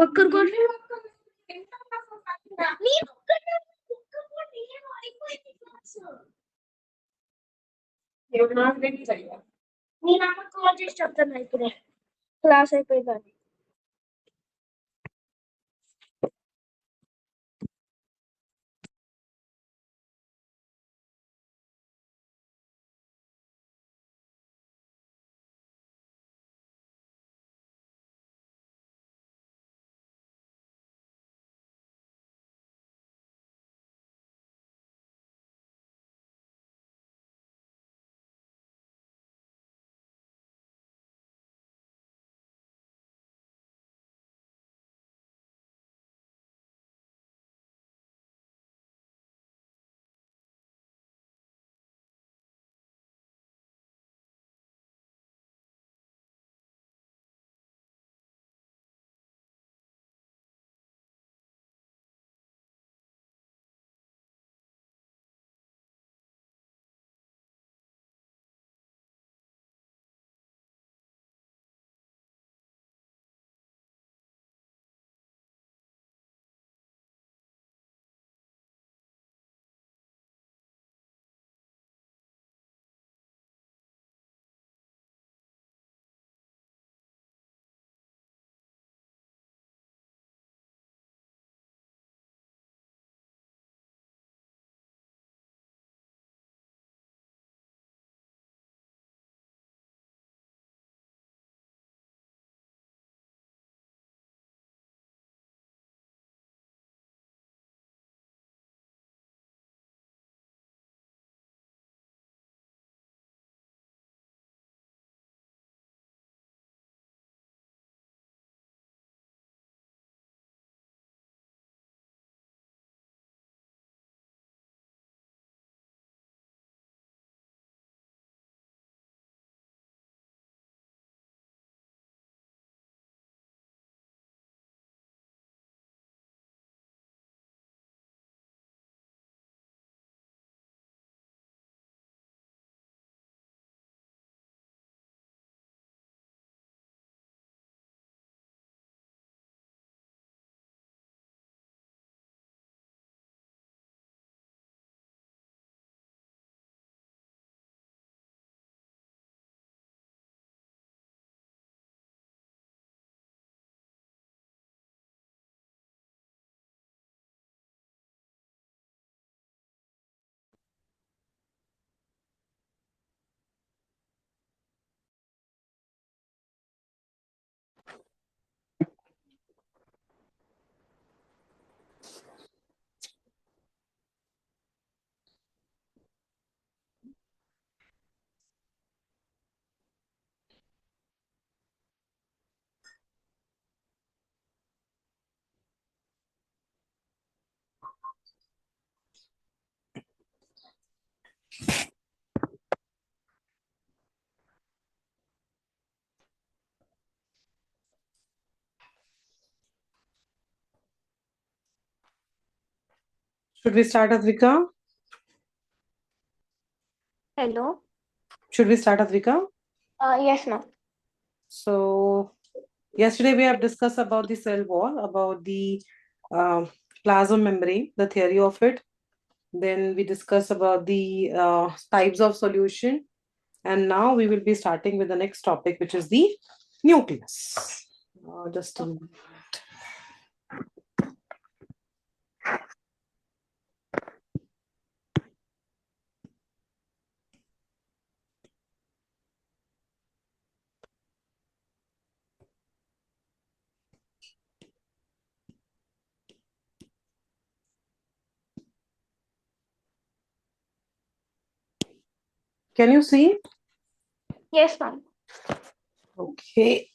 ఒక్కరికొన్ని నేను అమ్మ కాల్ చేసి చెప్తాను ఇప్పుడే క్లాస్ అయిపోయిందని. Should we start, Advika? Hello. Should we start, Advika? Yes, ma'am. So, yesterday we have discussed about the cell wall, about the plasma membrane, the theory of it. Then we discussed about the types of solution. And now we will be starting with the next topic, which is the nucleus. Just a minute. Can you see? Yes, ma'am. Okay.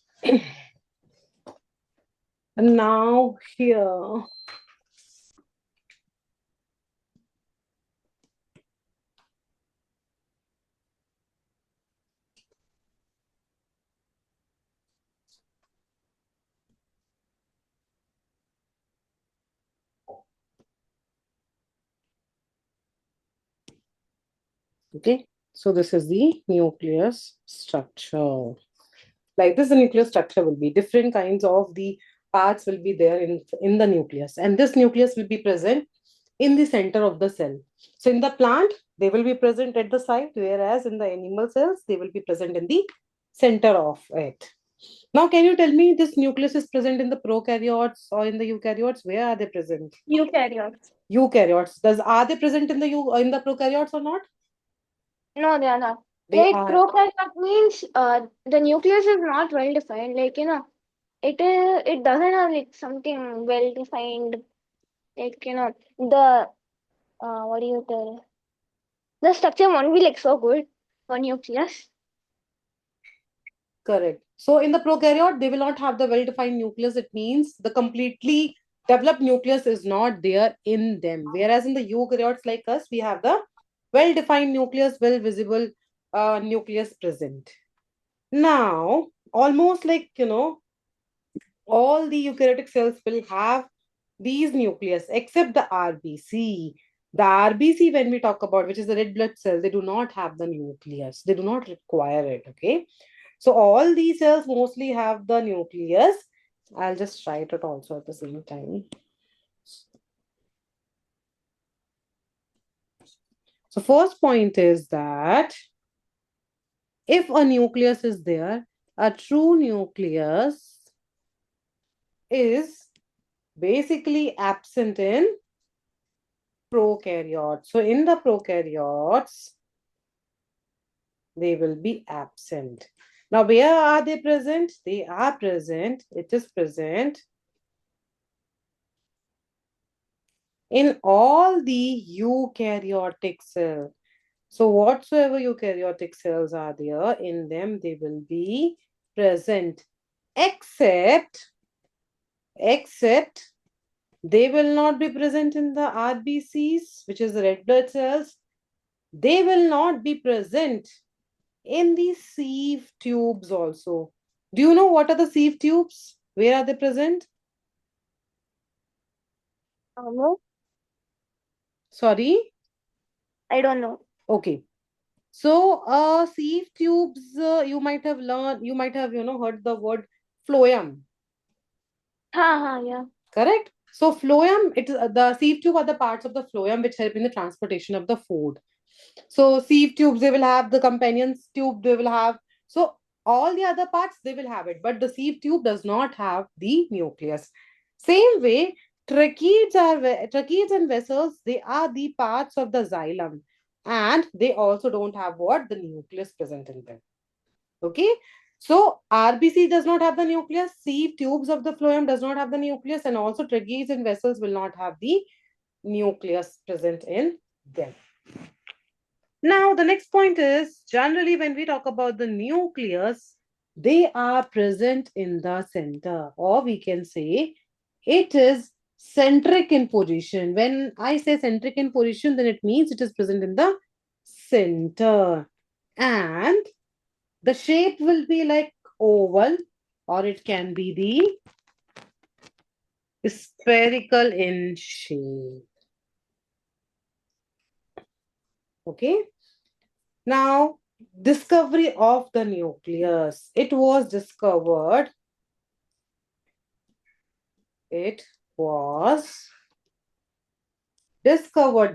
And now here. Okay, so this is the nucleus structure. Like this, the nucleus structure will be different kinds of the parts will be there in the nucleus, and this nucleus will be present in the center of the cell. So in the plant, they will be present at the site, whereas in the animal cells, they will be present in the center of it. Now, can you tell me this nucleus is present in the prokaryotes or in the eukaryotes? Where are they present? Eukaryotes. Eukaryotes. Are they present in the prokaryotes or not? No, they are not. They Like are. prokaryote means the nucleus is not well defined. Like it doesn't have like something well defined. Like the what do you tell? The structure won't be like so good for nucleus. Correct. So in the prokaryote, they will not have the well-defined nucleus. It means the completely developed nucleus is not there in them. Whereas in the eukaryotes like us, we have the well-defined nucleus, well-visible nucleus present. Now, almost like, all the eukaryotic cells will have these nucleus except the RBC. The RBC, when we talk about, which is the red blood cell, they do not have the nucleus. They do not require it, okay? So all these cells mostly have the nucleus. I'll just write it also at the same time. So first point is that if a nucleus is there, a true nucleus is basically absent in prokaryotes. So in the prokaryotes, they will be absent. Now, where are they present? They are present. It is present in all the eukaryotic cells. So whatsoever eukaryotic cells are there, in them they will be present, except they will not be present in the RBCs, which is the red blood cells. They will not be present in the sieve tubes also. Do you know what are the sieve tubes? Where are they present? No, Sorry? I don't know. Okay. So, sieve tubes, you might have learned, you might have, heard the word phloem. Yeah. Correct? So phloem, it is the sieve tube are the parts of the phloem which help in the transportation of the food. So sieve tubes, they will have the companion tube, they will have. So all the other parts, they will have it, but the sieve tube does not have the nucleus. Same way, tracheids and vessels, they are the parts of the xylem, and they also don't have what? The nucleus present in them. Okay. So RBC does not have the nucleus, sieve tubes of the phloem does not have the nucleus, and also tracheids and vessels will not have the nucleus present in them. Now, the next point is, generally when we talk about the nucleus, they are present in the center, or we can say it is centric in position. When I say centric in position, then it means it is present in the center. And the shape will be like oval, or it can be the spherical in shape. Okay. Now, discovery of the nucleus. It was discovered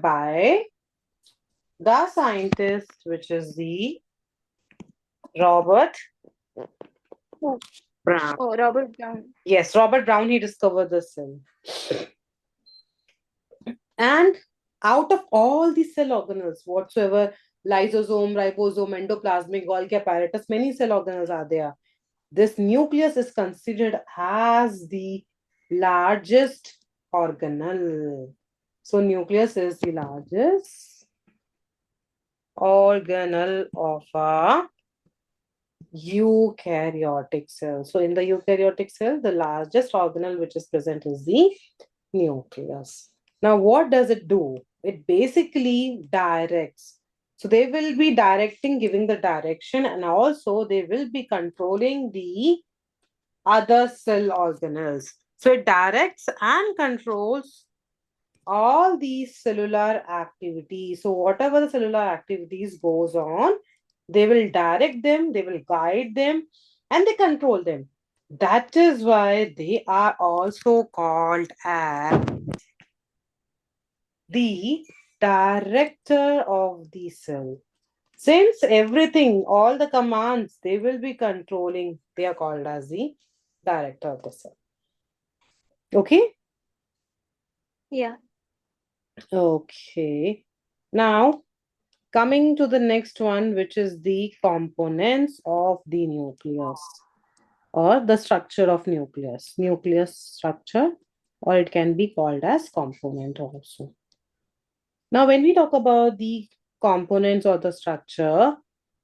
by the scientist, which is the Robert Oh, Brown. Robert Brown. Yes, Robert Brown, he discovered the cell. And out of all the cell organelles, whatsoever, lysosome, ribosome, endoplasmic, Golgi apparatus, many cell organelles are there. This nucleus is considered as the largest organelle. So nucleus is the largest organelle of a eukaryotic cell. So in the eukaryotic cell, the largest organelle which is present is the nucleus. Now, what does it do? It basically directs. So they will be directing, giving the direction, and also they will be controlling the other cell organelles. So it directs and controls all these cellular activities. So whatever the cellular activities goes on, they will direct them, they will guide them, and they control them. That is why they are also called as the director of the cell. Since everything, all the commands, they will be controlling, they are called as the director of the cell. Okay? Yeah. Okay. Now, coming to the next one, which is the components of the nucleus or the structure of nucleus. Nucleus structure, or it can be called as component also. Now, when we talk about the components or the structure,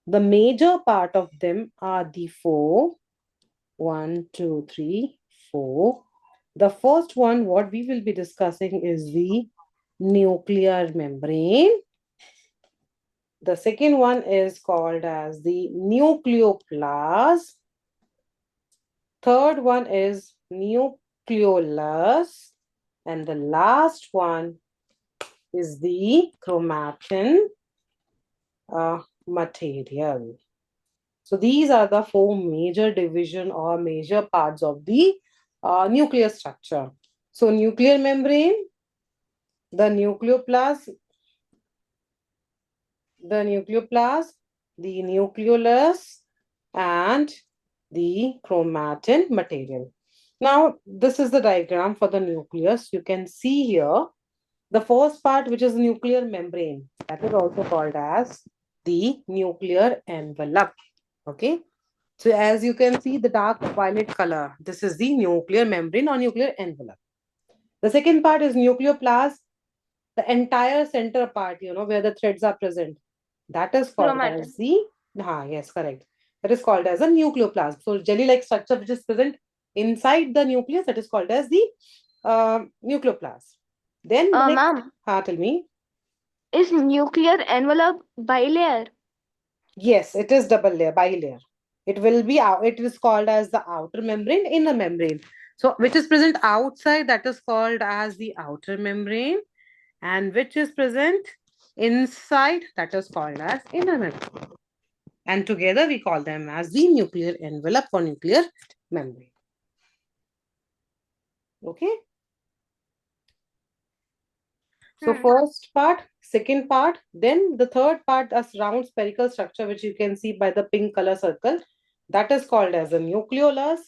the major part of them are the four. One, two, three, four. The first one, what we will be discussing is the nuclear membrane. The second one is called as the nucleoplast. Third one is nucleolus. And the last one is the chromatin material. So these are the four major division or major parts of the nuclear structure. So nuclear membrane, the nucleoplast, the nucleolus, and the chromatin material. Now, this is the diagram for the nucleus. You can see here the first part, which is nuclear membrane, that is also called as the nuclear envelope. Okay. So as you can see, the dark violet color, this is the nuclear membrane or nuclear envelope. The second part is nucleoplast, the entire center part, where the threads are present. That is called Chromatin. as the, yes, correct. That is called as a nucleoplast. So jelly-like structure which is present inside the nucleus, that is called as the nucleoplast. Then the next, Ma'am, tell me. is nuclear envelope bilayer? Yes, it is double layer, bilayer. It will be out, it is called as the outer membrane, inner membrane. So which is present outside, that is called as the outer membrane, and which is present inside, that is called as inner membrane. And together we call them as the nuclear envelope or nuclear membrane. Okay. So Hmm. first part, second part, then the third part, a round spherical structure, which you can see by the pink color circle, that is called as a nucleolus.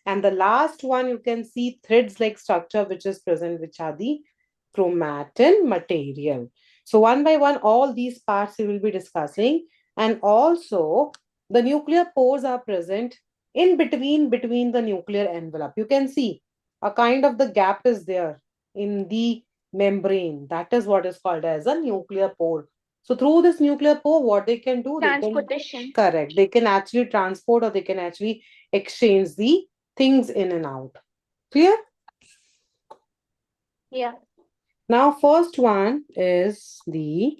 And the last one, you can see threads like structure, which is present, which are the chromatin material. So one by one, all these parts we will be discussing. And also the nuclear pores are present in between the nuclear envelope. You can see a kind of the gap is there in the membrane. That is what is called as a nuclear pore. So through this nuclear pore, what they can do, they can, Transportation. correct, they can actually transport or they can actually exchange the things in and out. Clear? Yeah. Now, first one is the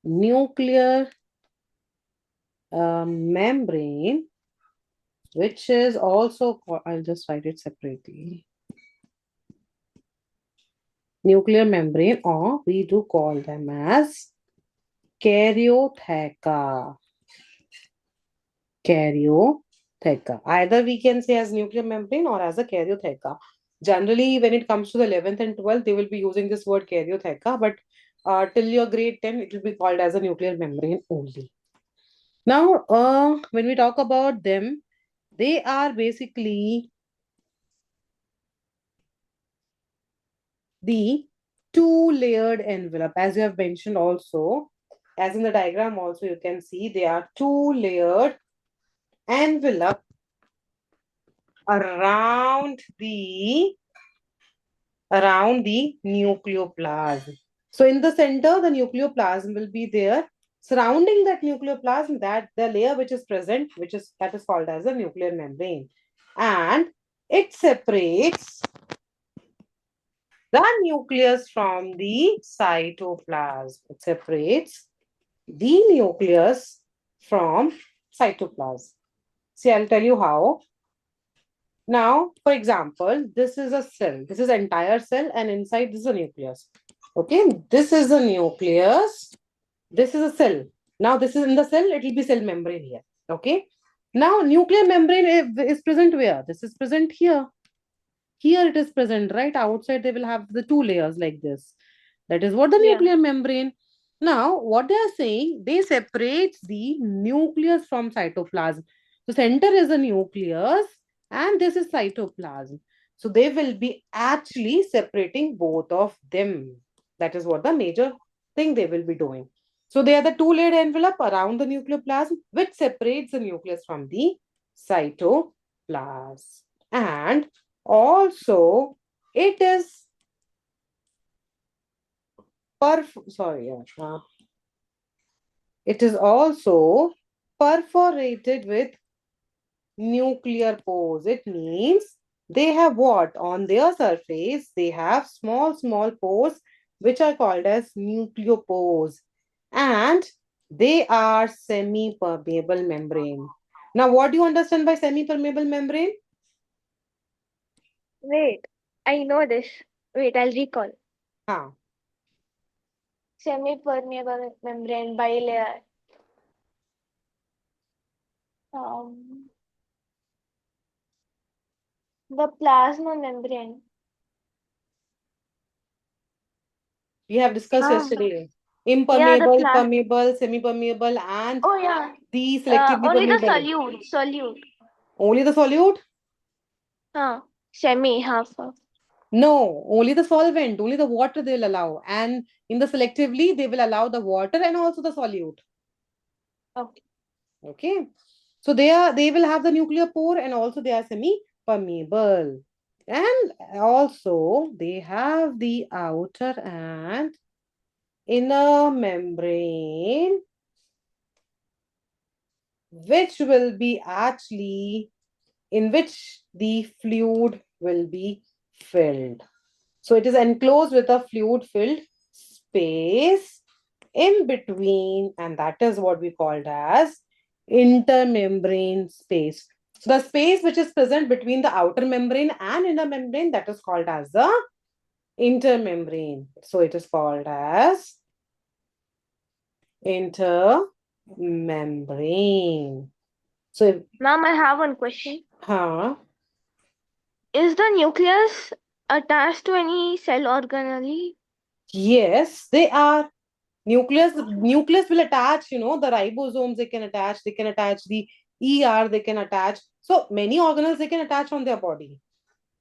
nuclear membrane, which is also called, I'll just write it separately. Nuclear membrane, or we do call them as karyotheca. Karyotheca. Either we can say as nuclear membrane or as a karyotheca. Generally, when it comes to the 11th and 12th, they will be using this word karyotheca, but till your grade 10, it will be called as a nuclear membrane only. Now, when we talk about them, they are basically the two-layered envelope. As you have mentioned also, as in the diagram also, you can see they are two-layered envelope around the nucleoplasm. So in the center, the nucleoplasm will be there. Surrounding that nucleoplasm, that the layer which is present, that is called as a nuclear membrane, and it separates the nucleus from the cytoplasm. It separates the nucleus from cytoplasm. See, I'll tell you how. Now, for example, this is a cell. This is entire cell, and inside this is a nucleus. Okay, this is the nucleus. This is a cell. Now, this is in the cell, it will be cell membrane here. Okay. Now, nuclear membrane is present where? This is present here. Here it is present, right? Outside they will have the two layers like this. That is what the Yeah. nuclear membrane. Now, what they are saying, they separate the nucleus from cytoplasm. So, center is a nucleus and this is cytoplasm. So, they will be actually separating both of them. That is what the major thing they will be doing. So, they are the two-layered envelope around the nucleoplasm, which separates the nucleus from the cytoplasm. And also, it is it is also perforated with nuclear pores. It means they have what? On their surface, they have small pores which are called as nucleopores. And they are semi-permeable membrane. Now, what do you understand by semi-permeable membrane? Wait, I know this. Wait, I'll recall. Huh. Semi-permeable membrane, bilayer. Um, the plasma membrane. We have discussed Ah, yesterday. yeah, the Impermeable, plasma. permeable, semi-permeable, and Oh, yeah. the selectively Only the permeable. solute. Solute. Only the solute? Semi, half. No, only the solvent, only the water they will allow. And in the selectively, they will allow the water and also the solute. Okay. Okay. So they will have the nuclear pore and also they are semi-permeable. And also they have the outer and inner membrane, which will be actually in which the fluid will be filled. So it is enclosed with a fluid filled space in between, and that is what we called as intermembrane space. So the space which is present between the outer membrane and inner membrane, that is called as the intermembrane. So it is called as intermembrane. So, Ma'am, I have one question. huh? Is the nucleus attached to any cell organelle? Yes, they are. Nucleus will attach, the ribosomes they can attach the they can attach. So many organelles they can attach on their body.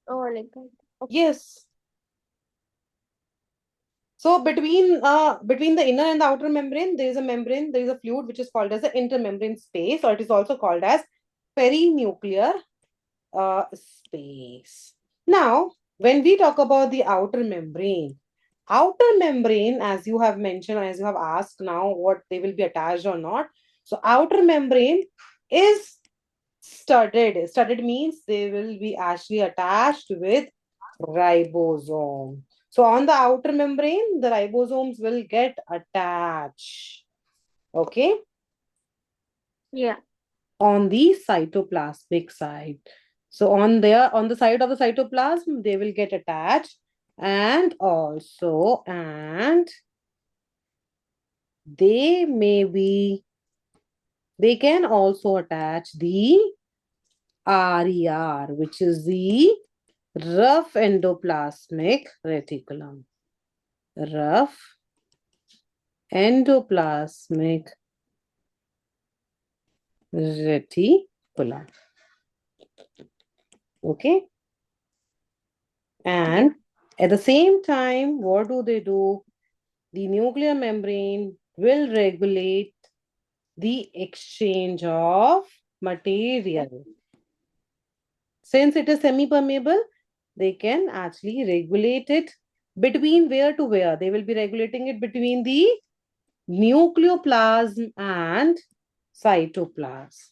Oh, like that. Okay. Yes. So between the inner and the outer membrane, there is a membrane, there is a fluid which is called as the intermembrane space, or it is also called as perinuclear space. Now, when we talk about the outer membrane, as you have mentioned, as you have asked now, what they will be attached or not. So, outer membrane is studded. Studded means they will be actually attached with ribosome. So, on the outer membrane, the ribosomes will get attached. Okay. Yeah. On the cytoplasmic side. So on the side of the cytoplasm, they will get attached and they may be they can also attach the RER, which is the rough endoplasmic reticulum. Rough endoplasmic reticulum. Okay. Yeah. And at the same time, what do they do? The nuclear membrane will regulate the exchange of Yeah. material. Since it is semi-permeable, they can actually regulate it between where to where. They will be regulating it between the nucleoplasm and cytoplasm.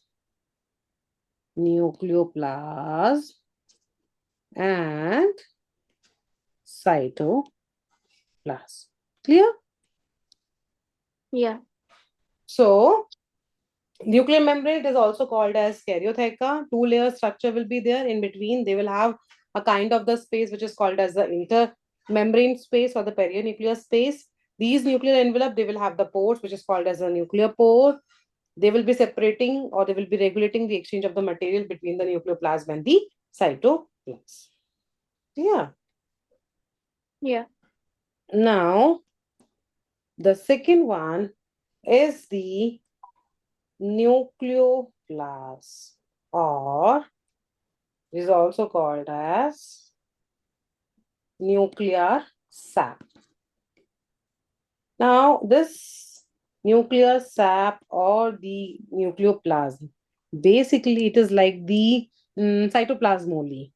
Nucleoplasm and cytoplasm. Clear? Yeah. So, nuclear membrane is also called as karyotheca. Two-layer structure will be there. In between, they will have a kind of the space which is called as the intermembrane space or the perinuclear space. These nuclear envelope, they will have the pores which is called as a nuclear pore. they will be separating or they will be regulating the exchange of the material between the nucleoplasm and the cytoplasm. Yeah. Yeah. Now, the second one is the nucleoplasm, or is also called as nuclear sap. Now, this nuclear sap or the nucleoplasm, basically it is like the cytoplasm only.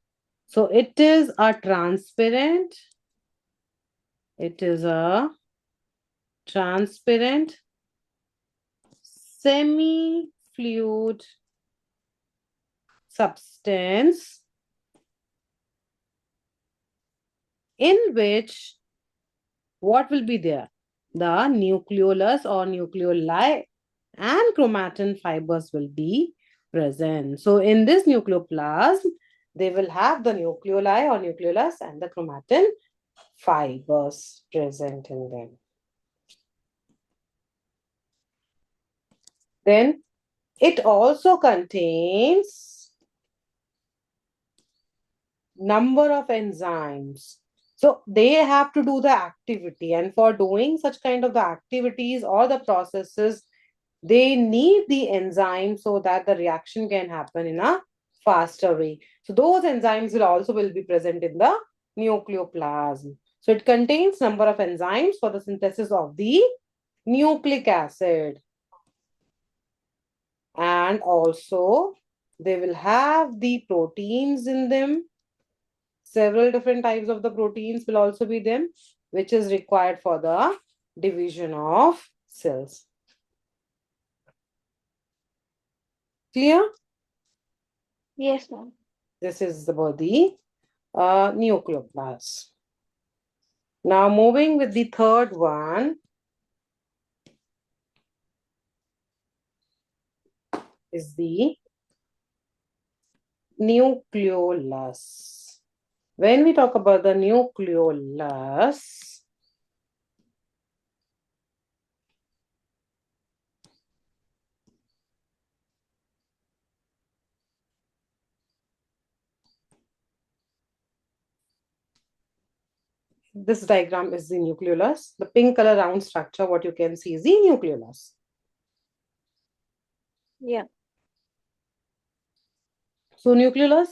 So it is a transparent semi-fluid substance in which what will be there? The nucleolus or nucleoli and chromatin fibers will be present. So in this nucleoplasm, they will have the nucleoli or nucleolus and the chromatin fibers present in them. Then it also contains number of enzymes. So they have to do the activity, and for doing such kind of the activities or the processes, they need the enzymes so that the reaction can happen in a faster way. So those enzymes will be present in the nucleoplasm. So it contains number of enzymes for the synthesis of the nucleic acid. And also they will have the proteins in them. Several different types of the proteins will also be them, which is required for the division of cells. Clear? Yes, ma'am. This is about the nucleoplasm. Now moving with the third one is the nucleolus. When we talk about the nucleolus, this diagram is the nucleolus. The pink color round structure, what you can see is the nucleolus. Yeah. So nucleolus,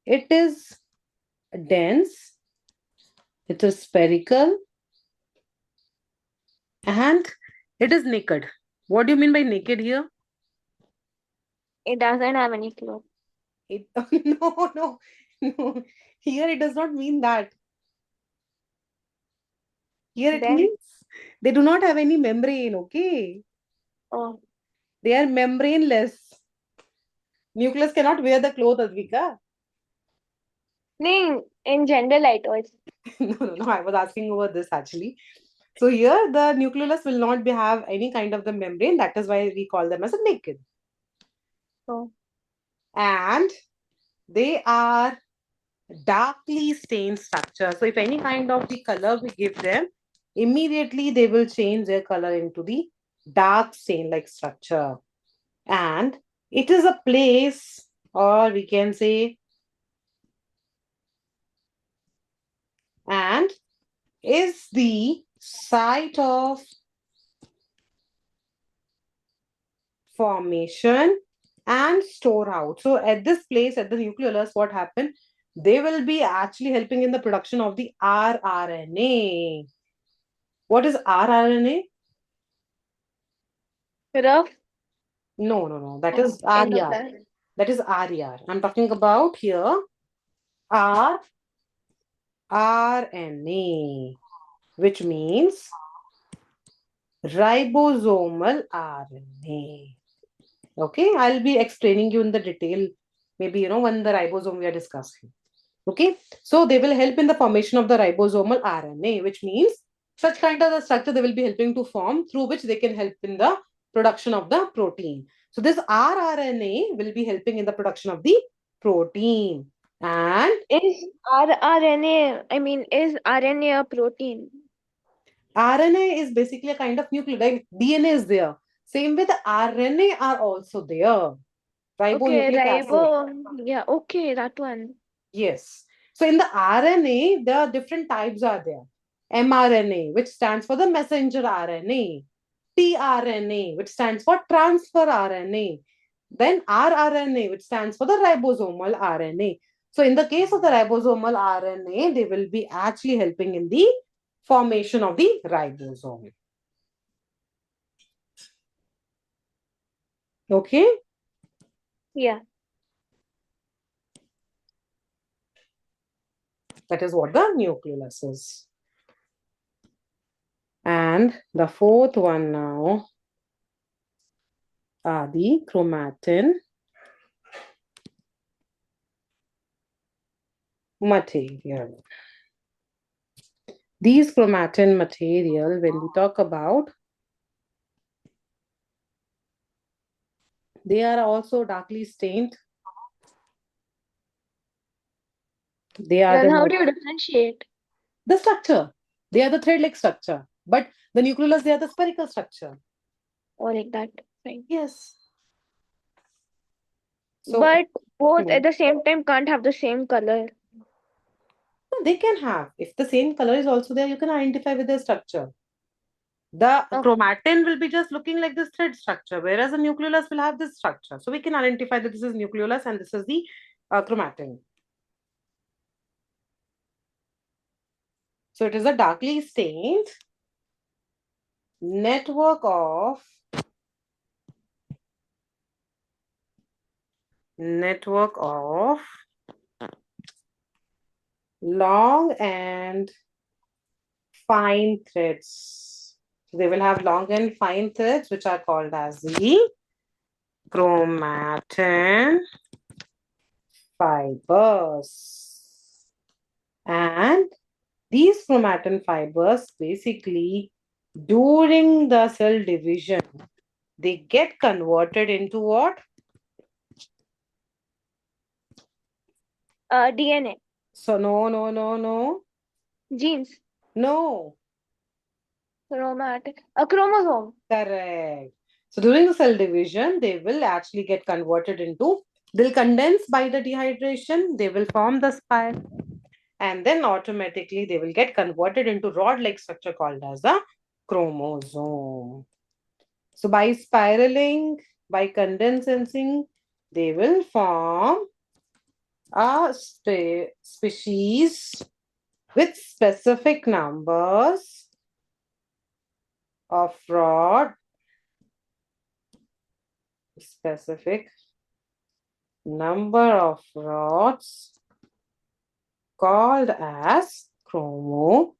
it is dense, it is spherical, and it is naked. What do you mean by naked here? It doesn't have any cloth. It no. Here it does not mean that. Here it Then, means they do not have any membrane, okay? oh, They are membraneless. Nucleus cannot wear the cloth, Advika. no, in general, I told. No. I was asking over this actually. So here the nucleolus will not have any kind of the membrane. That is why we call them as a naked. Oh, And they are darkly stained structure. So if any kind of the color we give them, immediately they will change their color into the dark stain like structure. And it is a place, or we can say, and is the site of formation and store out. So at this place, at the nucleolus, what happened? They will be actually helping in the production of the rRNA. What is rRNA? rough No. That is RER. endoplasm. That is RER. I'm talking about here rRNA, which means ribosomal RNA. Okay, I'll be explaining you in the detail, maybe, when the ribosome we are discussing. Okay, so they will help in the formation of the ribosomal RNA, which means such kind of the structure they will be helping to form, through which they can help in the production of the protein. So this rRNA will be helping in the production of the protein. And Is rRNA, I mean, is RNA a protein? RNA is basically a kind of nucleotide. DNA is there. Same way the RNA are also there. Okay, Ribonucleic acid. ribo. Yeah, okay, that one. Yes. So in the RNA, there are different types are there. mRNA, which stands for the messenger RNA. tRNA, which stands for transfer RNA. Then rRNA, which stands for the ribosomal RNA. So in the case of the ribosomal RNA, they will be actually helping in the formation of the ribosome. Okay. Yeah. That is what the nucleolus is. And the fourth one now are the chromatin material. These chromatin material, when we talk about, they are also darkly stained. They are Then how do you differentiate? the structure. They are the thread-like structure. But the nucleolus, they are the spherical structure. Or like that. Fine. Yes. So But both at the same time can't have the same color. they can have. If the same color is also there, you can identify with the structure. The Okay. chromatin will be just looking like this thread structure, whereas the nucleolus will have this structure. So we can identify that this is nucleolus and this is the chromatin. So it is a darkly stained network of long and fine threads. So they will have long and fine threads, which are called as the chromatin fibers. And these chromatin fibers basically during the cell division, they get converted into what? DNA. So no. Genes. No. Chromatic. A chromosome. Correct. So during the cell division, they will actually get converted into, they'll condense by the dehydration, they will form the spire, and then automatically they will get converted into rod-like structure called as a chromosome. So by spiraling, by condensing, they will form a species with specific numbers of rod, specific number of rods called as chromosome.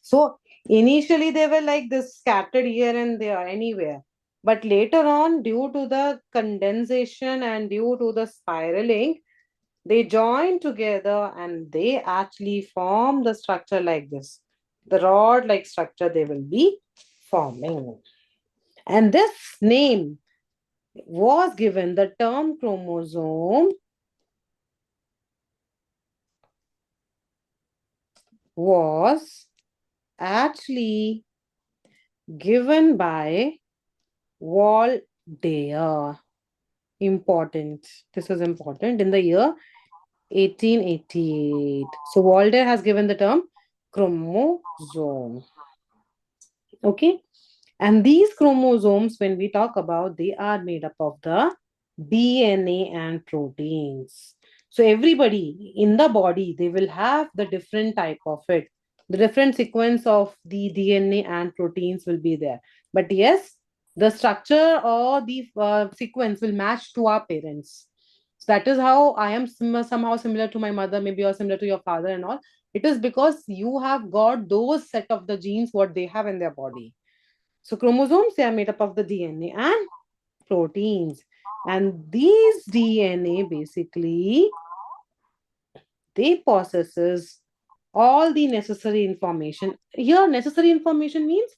So initially they were like this scattered here and there anywhere. But later on, due to the condensation and due to the spiraling, they join together and they actually form the structure like this. The rod-like structure they will be forming. And this name was given, the term chromosome was actually given by Waldeyer. Important. This is important in the year 1888. So Waldeyer has given the term chromosome. Okay. And these chromosomes, when we talk about, they are made up of the DNA and proteins. So everybody in the body, they will have the different type of it. The different sequence of the DNA and proteins will be there. But yes, the structure or the sequence will match to our parents. So that is how I am somehow similar to my mother, maybe you're similar to your father and all. It is because you have got those set of the genes what they have in their body. So chromosomes, they are made up of the DNA and proteins. And these DNA basically, they possesses all the necessary information. Here, necessary information means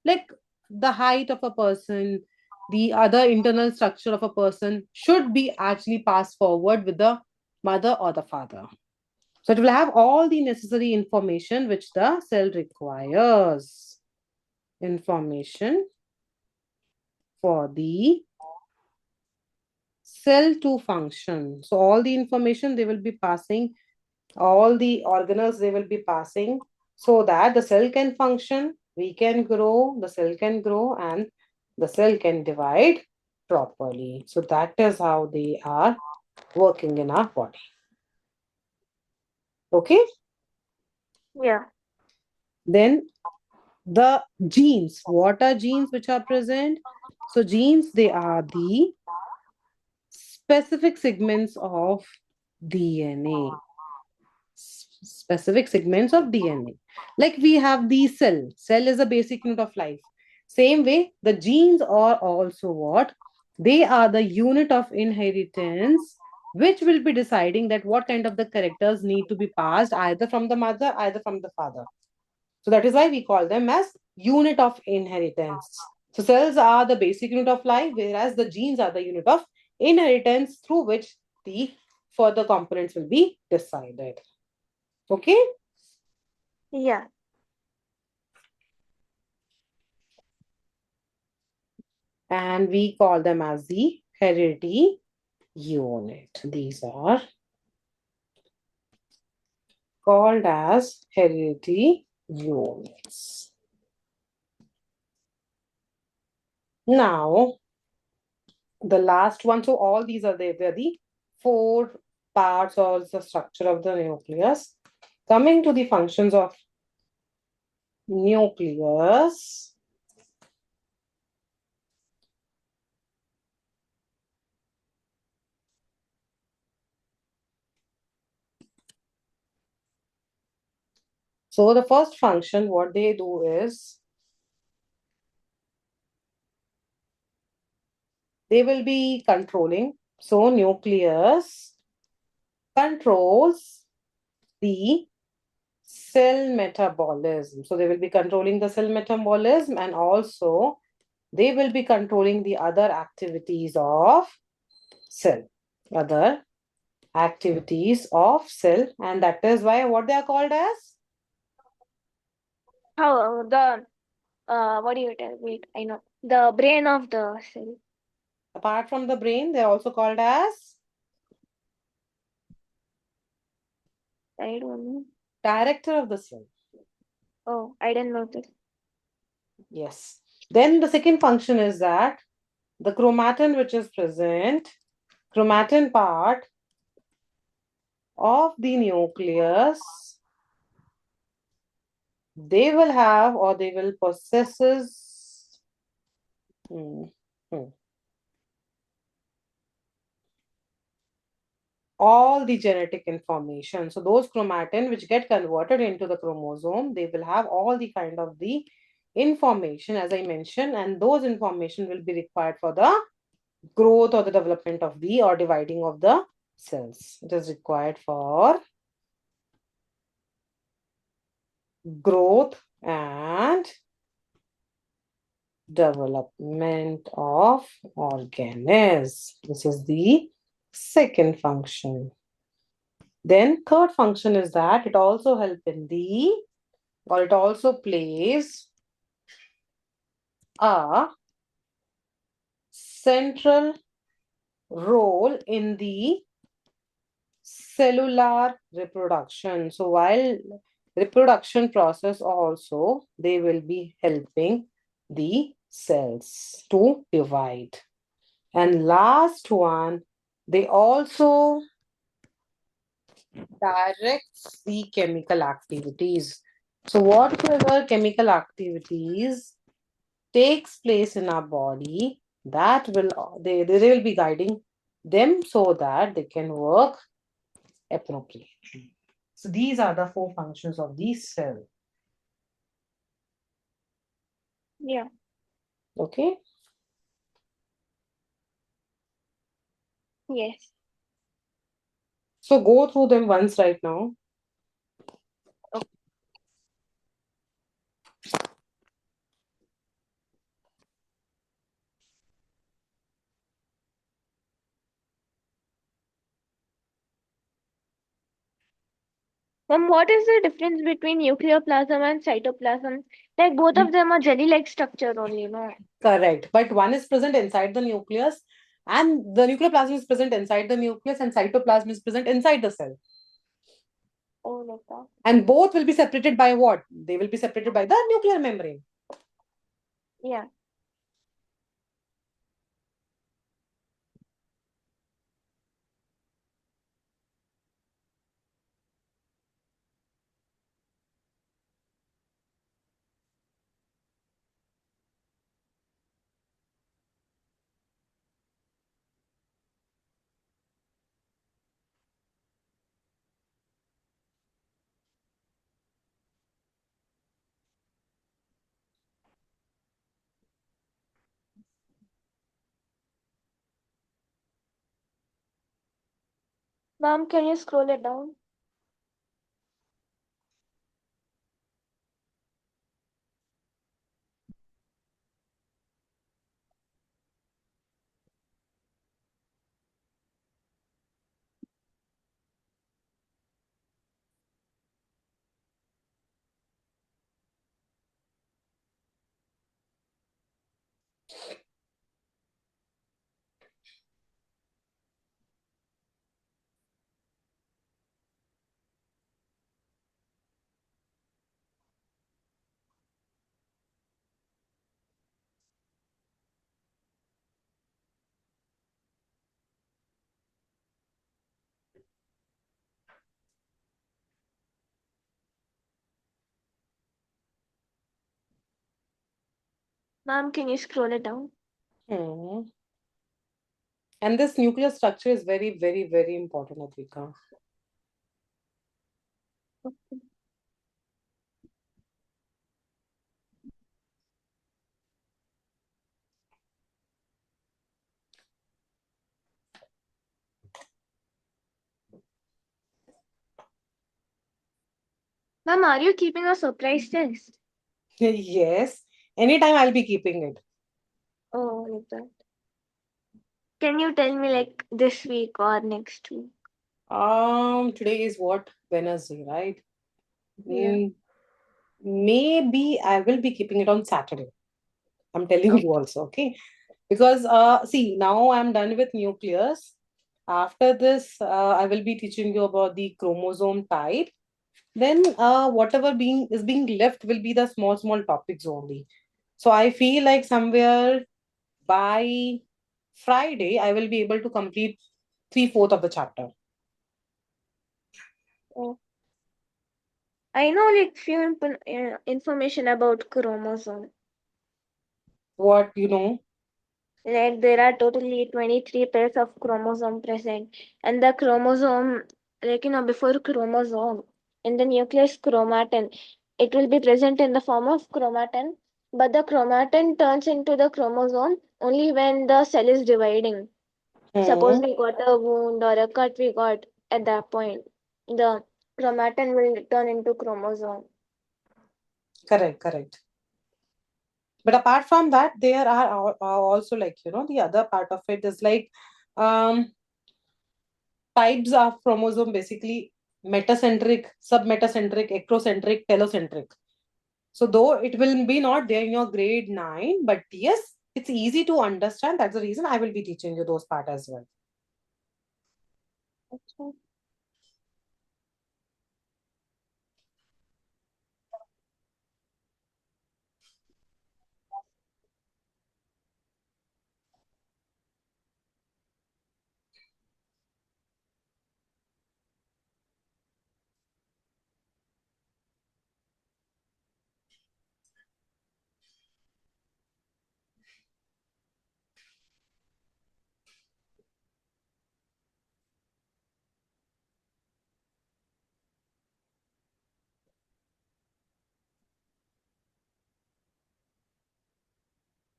like the height of a person, the other internal structure of a person should be actually passed forward with the mother or the father. So it will have all the necessary information which the cell requires. information for the cell to function. So all the information they will be passing, all the organelles they will be passing, so that the cell can function, we can grow, the cell can grow, and the cell can divide properly. So that is how they are working in our body. Okay. Yeah. Then the genes. What are genes which are present? So genes, they are the specific segments of DNA. Specific segments of DNA. Like we have the cell. Cell is a basic unit of life. Same way, the genes are also what? They are the unit of inheritance which will be deciding that what kind of the characters need to be passed either from the mother, either from the father. So that is why we call them as unit of inheritance. So cells are the basic unit of life, whereas the genes are the unit of inheritance through which the further components will be decided. Okay. Yeah. And we call them as the heredity unit. These are called as heredity units. Now, the last one, so all these are they're the four parts or the structure of the nucleus. Coming to the functions of nucleus, so the first function, what they do is they will be controlling. So nucleus controls the cell metabolism. So they will be controlling the cell metabolism, and also they will be controlling the other activities of cell. Other activities of cell, and that is why what they are called as? How the what do you tell? Wait, I know the brain of the cell. Apart from the brain, they are also called as I don't know. director of the cell. Oh, I didn't know this. Yes. Then the second function is that the chromatin which is present, chromatin part of the nucleus, they will have or they will possesses hmm, hmm, all the genetic information. So those chromatin which get converted into the chromosome, they will have all the kind of the information as I mentioned, and those information will be required for the growth or the development of the or dividing of the cells. It is required for growth and development of organs. This is the second function. Then third function is that it also helps in the or it also plays a central role in the cellular reproduction. So while reproduction process also, they will be helping the cells to divide. And last one, they also directs the chemical activities. So whatever chemical activities takes place in our body, that will they will be guiding them so that they can work appropriately. So these are the four functions of the cell. Yeah. Okay. Yes. So go through them once right now. Okay. Ma'am, what is the difference between nuclear plasm and cytoplasm? Like both of them are jelly-like structure only, no? Correct. But one is present inside the nucleus, and the nuclear plasm is present inside the nucleus, and cytoplasm is present inside the cell. Oh, like that. And both will be separated by what? They will be separated by the nuclear membrane. Yeah. Ma'am, can you scroll it down? Ma'am, can you scroll it down? Hmm. And this nuclear structure is very, very, very important, Advika. Ma'am, are you keeping a surprise test? Yes. Anytime I'll be keeping it. Oh, like that. Can you tell me like this week or next week? Today is what? Wednesday, right? Yeah. Mm, maybe I will be keeping it on Saturday. I'm telling Oh, you also, okay? Because see, now I'm done with nucleus. After this, I will be teaching you about the chromosome type. Then whatever being is being left will be the small, small topics only. So I feel like somewhere by Friday, I will be able to complete three-fourth of the chapter. oh. I know like few information about chromosome. What you know? Like there are totally 23 pairs of chromosome present, and the chromosome, like before chromosome, in the nucleus chromatin, it will be present in the form of chromatin, but the chromatin turns into the chromosome only when the cell is dividing. Suppose Hmm. we got a wound or a cut we got at that point, the chromatin will turn into chromosome. Correct, correct. But apart from that, there are also like the other part of it is like um types of chromosome basically metacentric, submetacentric, ectocentric, telocentric. So though it will be not there in your grade 9, but yes, it's easy to understand. That's the reason I will be teaching you those part as well. Okay.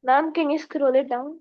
Ma'am, can you scroll it down?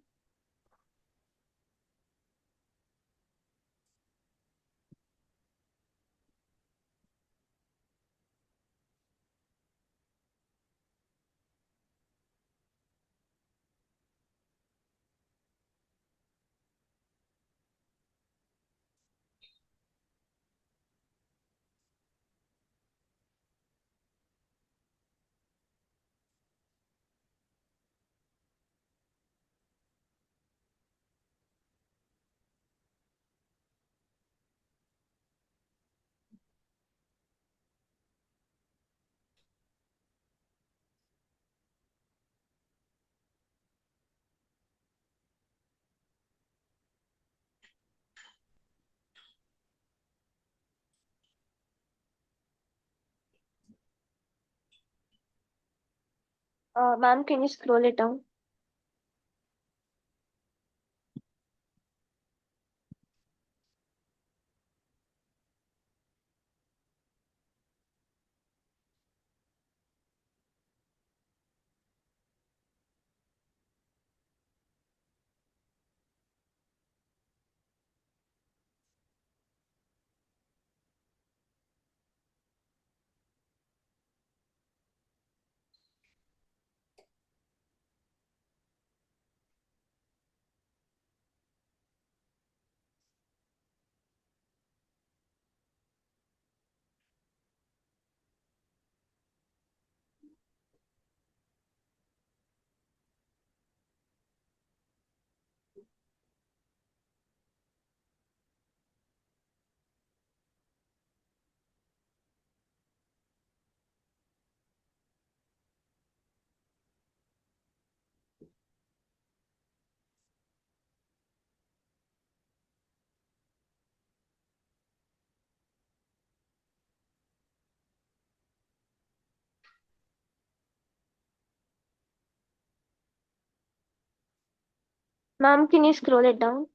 Ma'am, can you scroll it down? Ma'am, can you scroll it down?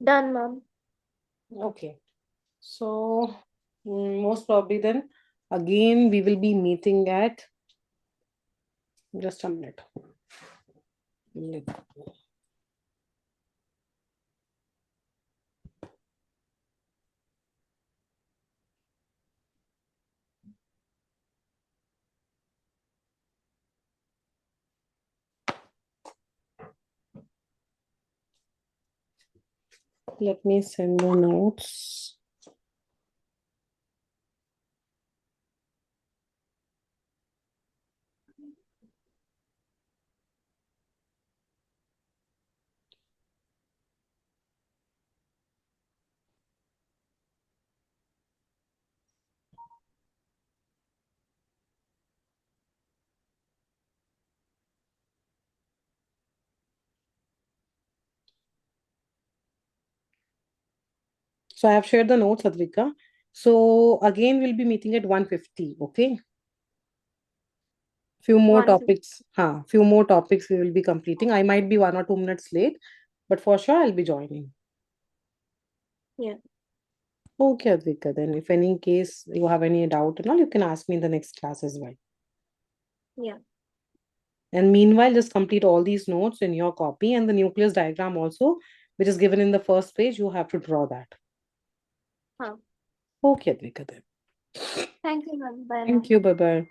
Done, ma'am. Okay. So, most probably then, again, we will be meeting at just a minute. Let me send the notes. So I have shared the notes, Advika. So again, we'll be meeting at 1:50. Okay. Few more 150. topics. Few more topics we will be completing. I might be 1 or 2 minutes late, but for sure I'll be joining. Yeah. Okay, Advika. Then if any case you have any doubt and all, you can ask me in the next class as well. Yeah. And meanwhile, just complete all these notes in your copy and the nucleus diagram also, which is given in the first page, you have to draw that. Huh. Okay, Advika then. Thank you, ma'am. Bye, Thank ma'am. you. Bye bye.